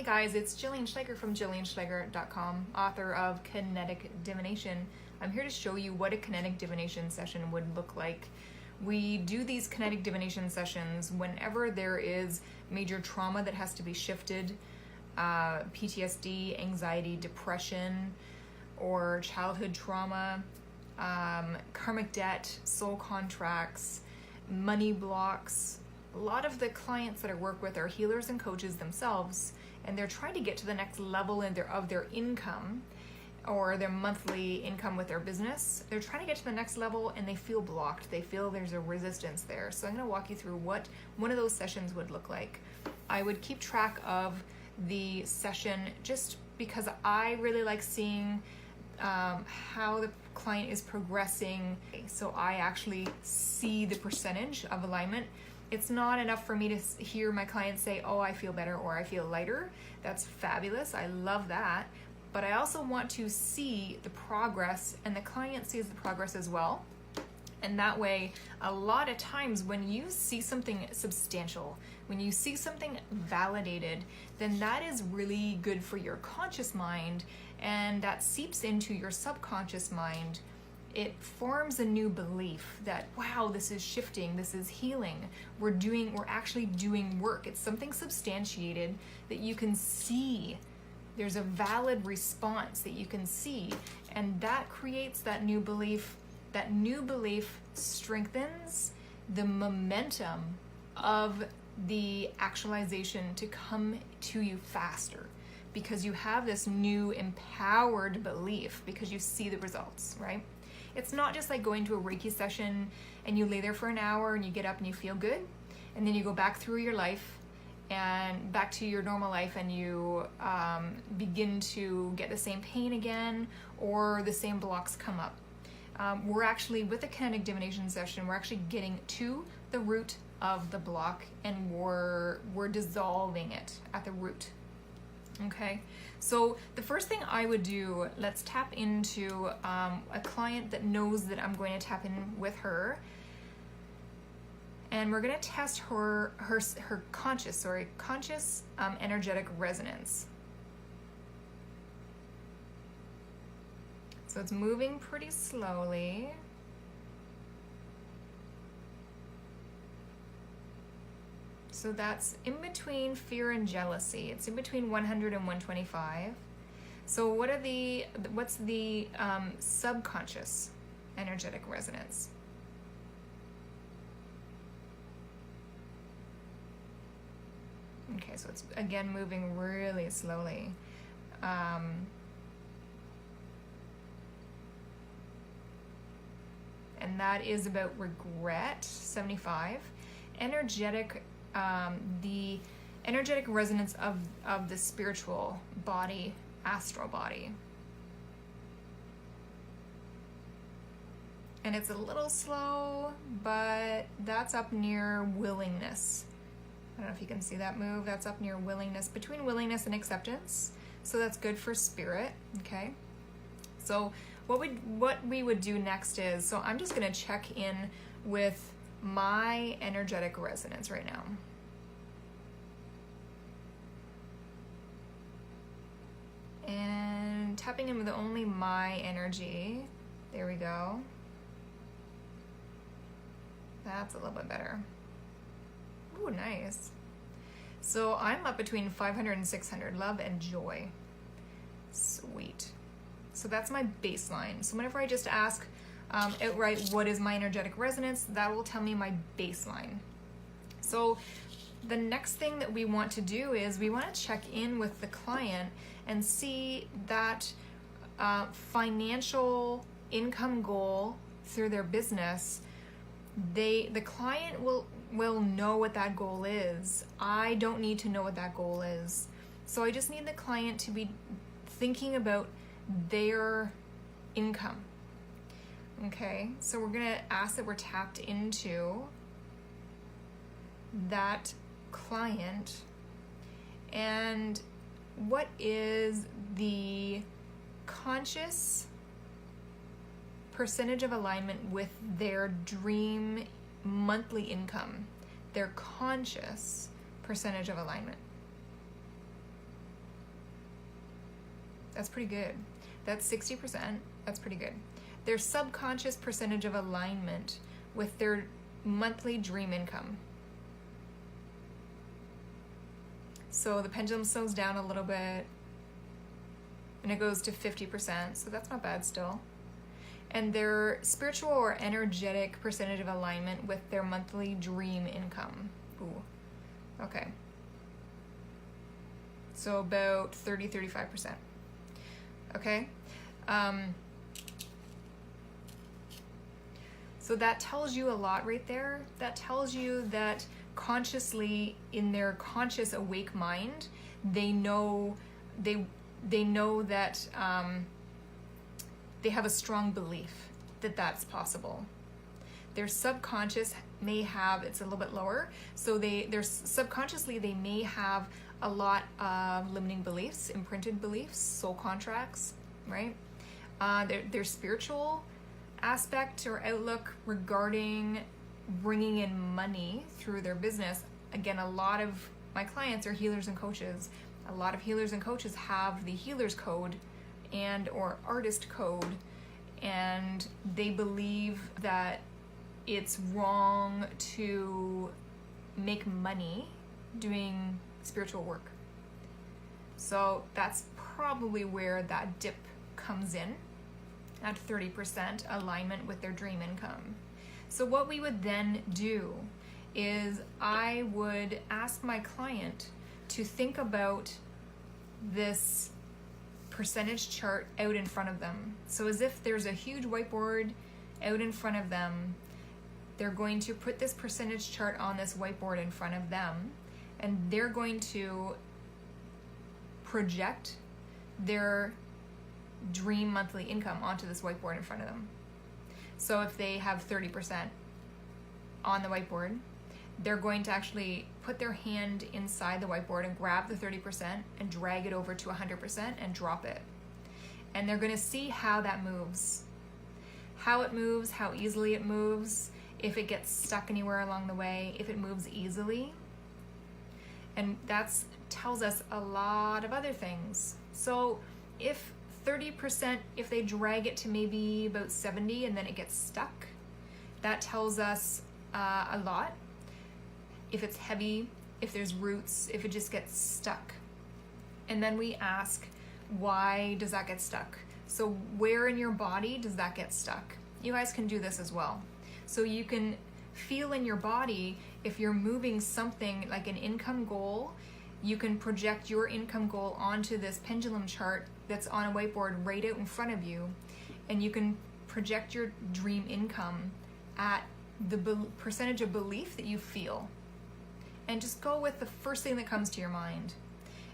Hey guys, it's Jillian Schleicher from jillianschleicher.com, author of Kinetic Divination. I'm here to show you what a kinetic divination session would look like. We do these kinetic divination sessions whenever there is major trauma that has to be shifted, PTSD, anxiety, depression, or childhood trauma, karmic debt, soul contracts, money blocks. A lot of the clients that I work with are healers and coaches themselves, and they're trying to get to the next level of their income or their monthly income with their business. They're trying to get to the next level and they feel blocked. They feel there's a resistance there. So I'm going to walk you through what one of those sessions would look like. I would keep track of the session just because I really like seeing how the client is progressing. So I actually see the percentage of alignment. It's not enough for me to hear my clients say, oh, I feel better or I feel lighter. That's fabulous. I love that. But I also want to see the progress, and the client sees the progress as well. And that way, a lot of times when you see something substantial, when you see something validated, then that is really good for your conscious mind, and that seeps into your subconscious mind. It forms a new belief that, wow, this is shifting, this is healing, we're actually doing work. It's something substantiated that you can see. There's a valid response that you can see, and that creates that new belief. That new belief strengthens the momentum of the actualization to come to you faster, because you have this new empowered belief because you see the results, right? It's not just like going to a Reiki session and you lay there for an hour and you get up and you feel good, and then you go back through your life and back to your normal life, and you begin to get the same pain again, or the same blocks come up. We're actually, with a kinetic divination session, we're actually getting to the root of the block, and we're dissolving it at the root. Okay, so the first thing I would do, let's tap into a client that knows that I'm going to tap in with her, and we're going to test her conscious energetic resonance. So it's moving pretty slowly. So that's in between fear and jealousy. It's in between 100 and 125. So what's the subconscious energetic resonance? Okay, so it's again moving really slowly. And that is about regret, 75. Energetic, the energetic resonance of the spiritual body, astral body. And it's a little slow, but that's up near willingness. I don't know if you can see that move. That's up near willingness, between willingness and acceptance. So that's good for spirit, okay? So what we would do next is, so I'm just going to check in with my energetic resonance right now. And tapping in with only my energy. There we go. That's a little bit better. Ooh, nice. So I'm up between 500 and 600, love and joy. Sweet. So that's my baseline. So whenever I just ask outright, what is my energetic resonance, that will tell me my baseline. So the next thing that we want to do is we want to check in with the client and see that financial income goal through their business. The client will know what that goal is. I don't need to know what that goal is. So I just need the client to be thinking about their income. Okay, so we're gonna ask that we're tapped into that client, and what is the conscious percentage of alignment with their dream monthly income, their conscious percentage of alignment. That's pretty good. That's 60%. That's pretty good. Their subconscious percentage of alignment with their monthly dream income. So the pendulum slows down a little bit and it goes to 50%, so that's not bad still. And their spiritual or energetic percentage of alignment with their monthly dream income. Ooh, okay. So about 30-35%. Okay? So that tells you a lot right there. That tells you that consciously, in their conscious awake mind, they know that they have a strong belief that that's possible. Their subconscious may have, it's a little bit lower, so they're subconsciously they may have a lot of limiting beliefs, imprinted beliefs, soul contracts, right? Their spiritual aspect or outlook regarding bringing in money through their business. Again, a lot of my clients are healers and coaches. A lot of healers and coaches have the healer's code and or artist code, and they believe that it's wrong to make money doing spiritual work. So that's probably where that dip comes in, at 30% alignment with their dream income. So what we would then do is I would ask my client to think about this percentage chart out in front of them. So as if there's a huge whiteboard out in front of them, they're going to put this percentage chart on this whiteboard in front of them, and they're going to project their dream monthly income onto this whiteboard in front of them. So if they have 30% on the whiteboard, they're going to actually put their hand inside the whiteboard and grab the 30% and drag it over to 100% and drop it. And they're going to see how that moves. How it moves, how easily it moves, if it gets stuck anywhere along the way, if it moves easily. And that tells us a lot of other things. So if 30%, if they drag it to maybe about 70 and then it gets stuck, that tells us a lot. If it's heavy, if there's roots, if it just gets stuck. And then we ask, why does that get stuck? So where in your body does that get stuck? You guys can do this as well. So you can feel in your body if you're moving something like an income goal, you can project your income goal onto this pendulum chart that's on a whiteboard right out in front of you, and you can project your dream income at the percentage of belief that you feel. And just go with the first thing that comes to your mind.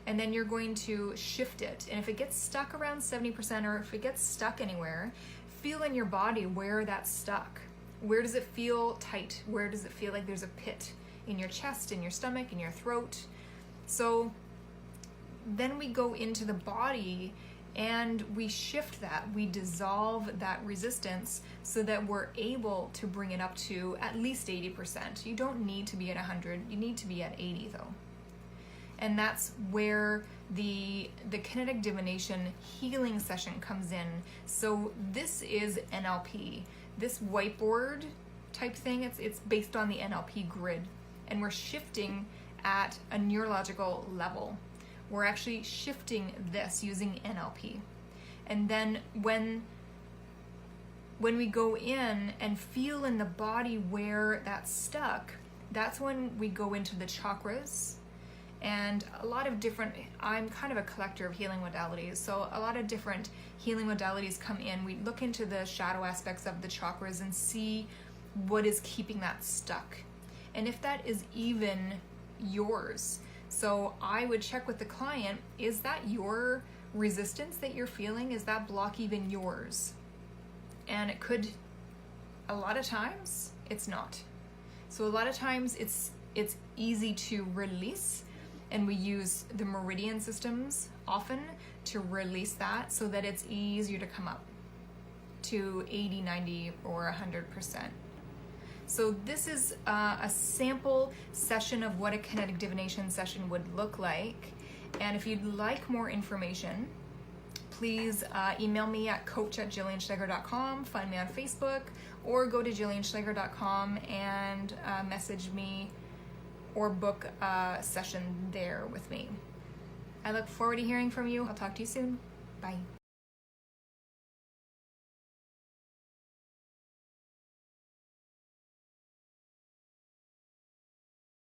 And then you're going to shift it. And if it gets stuck around 70%, or if it gets stuck anywhere, feel in your body where that's stuck. Where does it feel tight? Where does it feel like there's a pit in your chest, in your stomach, in your throat? So then we go into the body and we shift that. We dissolve that resistance so that we're able to bring it up to at least 80%. You don't need to be at 100. You need to be at 80 though. And that's where the Kinetic Divination healing session comes in. So this is NLP. This whiteboard type thing, it's based on the NLP grid. And we're shifting at a neurological level. We're actually shifting this using NLP. And then when we go in and feel in the body where that's stuck, that's when we go into the chakras. And a lot of different, I'm kind of a collector of healing modalities, so a lot of different healing modalities come in. We look into the shadow aspects of the chakras and see what is keeping that stuck. And if that is even yours. So I would check with the client, is that your resistance that you're feeling? Is that block even yours? And it could, a lot of times, it's not. So a lot of times it's easy to release, and we use the meridian systems often to release that so that it's easier to come up to 80, 90, or 100%. So this is a sample session of what a kinetic divination session would look like. And if you'd like more information, please email me at coach@jillianschleger.com, find me on Facebook, or go to jillianschleger.com and message me or book a session there with me. I look forward to hearing from you. I'll talk to you soon. Bye.